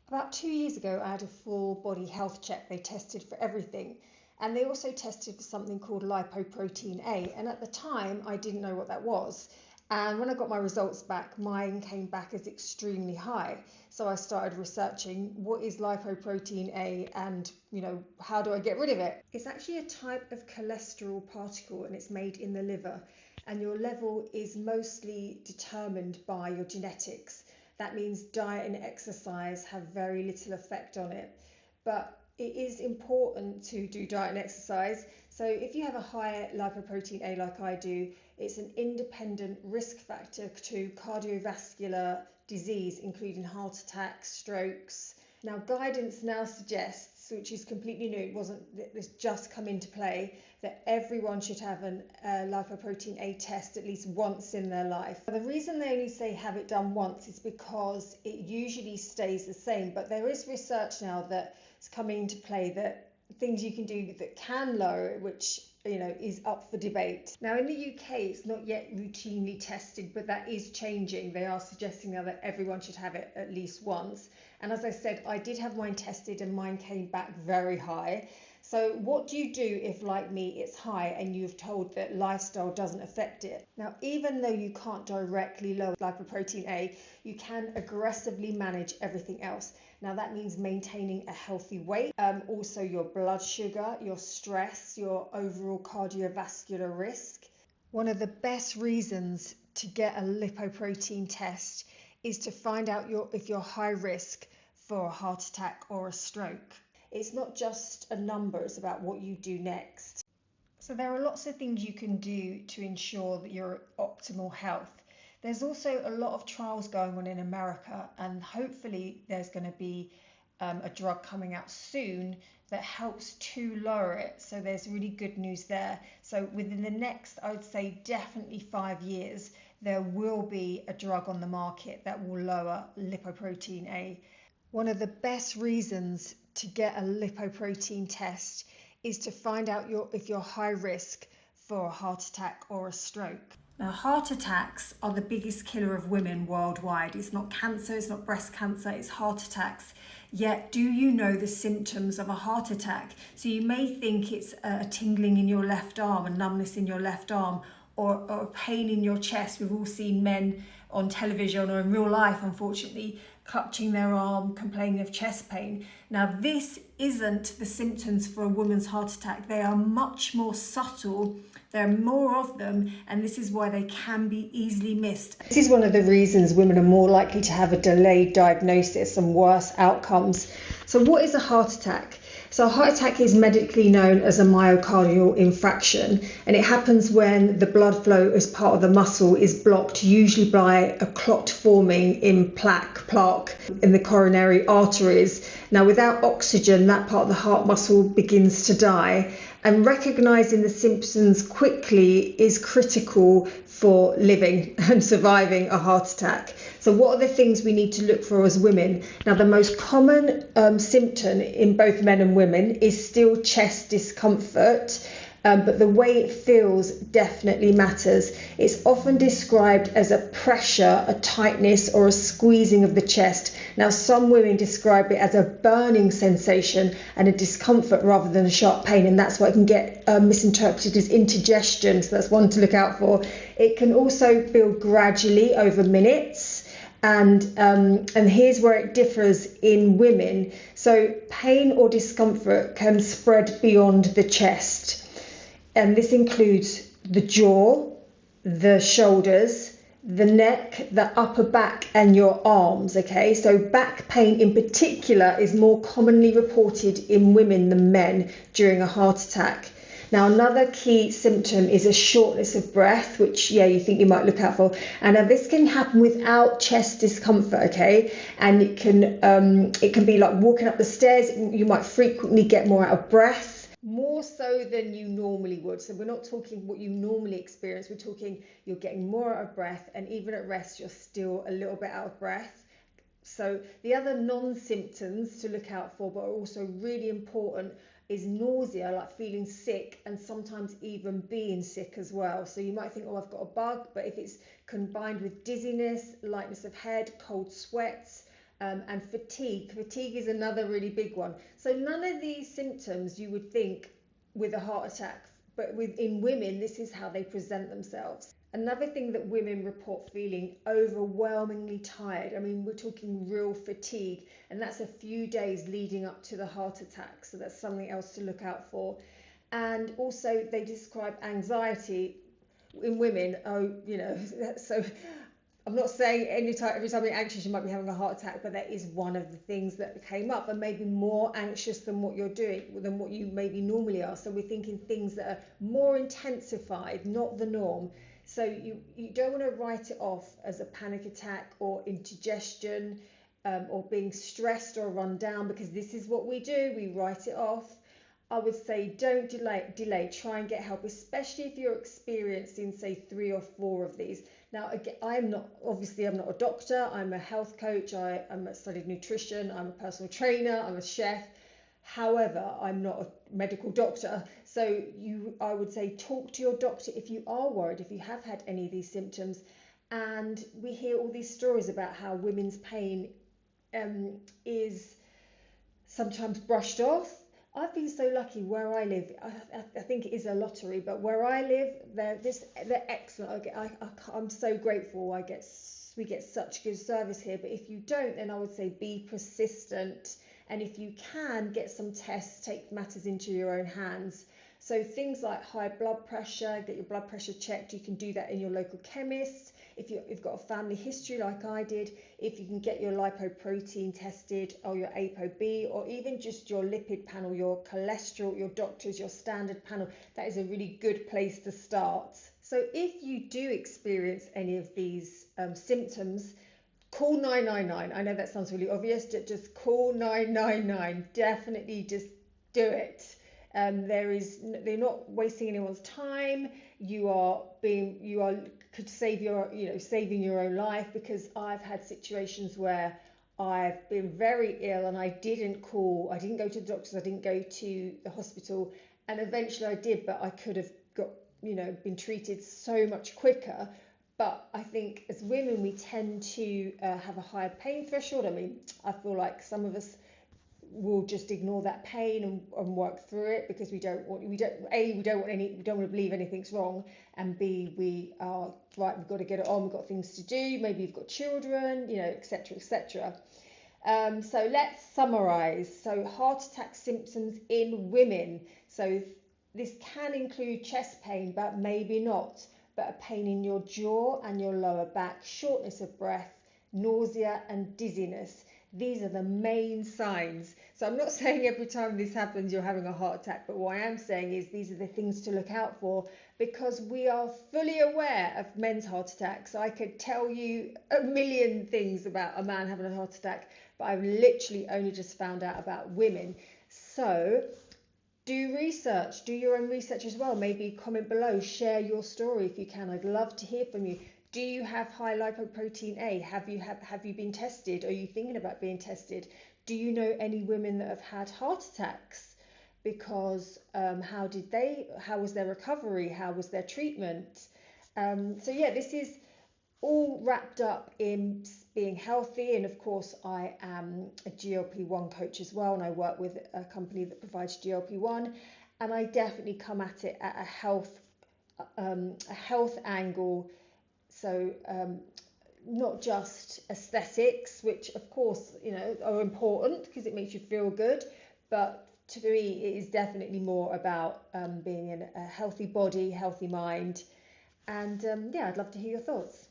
About 2 years ago, I had a full body health check. They tested for everything. And they also tested for something called lipoprotein A. And at the time, I didn't know what that was. And when I got my results back, mine came back as extremely high. So I started researching what is lipoprotein A and, how do I get rid of it? It's actually a type of cholesterol particle and it's made in the liver. And your level is mostly determined by your genetics. That means diet and exercise have very little effect on it. But it is important to do diet and exercise. So if you have a high lipoprotein A like I do, it's an independent risk factor to cardiovascular disease, including heart attacks, strokes. Now, guidance now suggests, which is completely new, it's just come into play, that everyone should have a lipoprotein A test at least once in their life. The reason they only say have it done once is because it usually stays the same, but there is research now that's coming into play that things you can do that can lower it, which is up for debate. Now in the UK it's not yet routinely tested, but that is changing. They are suggesting now that everyone should have it at least once. And as I said, I did have mine tested and mine came back very high. So what do you do if, like me, it's high and you've told that lifestyle doesn't affect it? Now, even though you can't directly lower lipoprotein A, you can aggressively manage everything else. Now, that means maintaining a healthy weight, also your blood sugar, your stress, your overall cardiovascular risk. One of the best reasons to get a lipoprotein test is to find out if you're high risk for a heart attack or a stroke. It's not just a number, it's about what you do next. So there are lots of things you can do to ensure that you're at optimal health. There's also a lot of trials going on in America, and hopefully there's going to be a drug coming out soon that helps to lower it. So there's really good news there. So within the next, I would say definitely 5 years, there will be a drug on the market that will lower lipoprotein A. One of the best reasons to get a lipoprotein test is to find out if you're high risk for a heart attack or a stroke. Now, heart attacks are the biggest killer of women worldwide. It's not cancer, it's not breast cancer, it's heart attacks. Yet, do you know the symptoms of a heart attack? So you may think it's a tingling in your left arm, a numbness in your left arm, or a pain in your chest. We've all seen men on television or in real life, unfortunately, clutching their arm, complaining of chest pain. Now, this isn't the symptoms for a woman's heart attack. They are much more subtle. There are more of them, and this is why they can be easily missed. This is one of the reasons women are more likely to have a delayed diagnosis and worse outcomes. So what is a heart attack? So a heart attack is medically known as a myocardial infarction, and it happens when the blood flow as part of the muscle is blocked, usually by a clot forming in plaque in the coronary arteries. Now, without oxygen, that part of the heart muscle begins to die, and recognizing the symptoms quickly is critical for living and surviving a heart attack. So what are the things we need to look for as women? Now, the most common symptom in both men and women is still chest discomfort, but the way it feels definitely matters. It's often described as a pressure, a tightness, or a squeezing of the chest. Now, some women describe it as a burning sensation and a discomfort rather than a sharp pain, and that's why it can get misinterpreted as indigestion, so that's one to look out for. It can also build gradually over minutes. And here's where it differs in women. So pain or discomfort can spread beyond the chest. And this includes the jaw, the shoulders, the neck, the upper back, and your arms, okay? So back pain in particular is more commonly reported in women than men during a heart attack. Now, another key symptom is a shortness of breath, which, you think you might look out for. And this can happen without chest discomfort, okay? And it can be like walking up the stairs. You might frequently get more out of breath, more so than you normally would. So we're not talking what you normally experience. We're talking you're getting more out of breath, and even at rest, you're still a little bit out of breath. So the other non-symptoms to look out for, but are also really important, is nausea, like feeling sick, and sometimes even being sick as well. So you might think, I've got a bug, but if it's combined with dizziness, lightness of head, cold sweats, and fatigue. Fatigue is another really big one. So none of these symptoms you would think with a heart attack, but in women, this is how they present themselves. Another thing that women report feeling overwhelmingly tired. I mean, we're talking real fatigue, and that's a few days leading up to the heart attack. So that's something else to look out for. And also, they describe anxiety in women. Oh, so I'm not saying every time you're anxious you might be having a heart attack, but that is one of the things that came up, and maybe more anxious than what you're doing, than what you maybe normally are. So we're thinking things that are more intensified, not the norm. So you don't want to write it off as a panic attack or indigestion, or being stressed or run down, because this is what we do, we write it off. I would say don't delay, try and get help, especially if you're experiencing, say, 3 or 4 of these. Now, again, I'm not a doctor, I'm a health coach, I'm studied nutrition, I'm a personal trainer, I'm a chef. However, I'm not a medical doctor. So I would say talk to your doctor if you are worried, if you have had any of these symptoms. And we hear all these stories about how women's pain is sometimes brushed off. I've been so lucky where I live. I think it is a lottery, but where I live, they're excellent. I'm so grateful. We get such good service here. But if you don't, then I would say be persistent. And if you can, get some tests, take matters into your own hands. So things like high blood pressure, get your blood pressure checked. You can do that in your local chemist. If you've got a family history like I did, if you can get your lipoprotein tested, or your ApoB, or even just your lipid panel, your cholesterol, your doctor's, your standard panel, that is a really good place to start. So if you do experience any of these symptoms, call 999. I know that sounds really obvious, just call 999. Definitely just do it. They're not wasting anyone's time. Could save saving your own life, because I've had situations where I've been very ill and I didn't go to the doctors, I didn't go to the hospital, and eventually I did, but I could have been treated so much quicker. But I think as women, we tend to have a higher pain threshold. I mean, I feel like some of us will just ignore that pain and work through it, because we don't want to believe anything's wrong, and B, we are right, we've got to get it on, we've got things to do, maybe you've got children, etc., etc. So let's summarize. So heart attack symptoms in women. So this can include chest pain, but maybe not, but a pain in your jaw and your lower back, shortness of breath, nausea and dizziness. These are the main signs. So I'm not saying every time this happens you're having a heart attack, but what I am saying is these are the things to look out for, because we are fully aware of men's heart attacks. I could tell you a million things about a man having a heart attack, but I've literally only just found out about women. So do research, do your own research as well. Maybe comment below, share your story if you can. I'd love to hear from you. Do you have high lipoprotein A? Have you been tested? Are you thinking about being tested? Do you know any women that have had heart attacks? Because how was their recovery? How was their treatment? So yeah, this is all wrapped up in being healthy. And of course, I am a GLP-1 coach as well, and I work with a company that provides GLP-1, and I definitely come at it at a health angle. So not just aesthetics, which of course are important because it makes you feel good, but to me it is definitely more about being in a healthy body, healthy mind. And yeah, I'd love to hear your thoughts.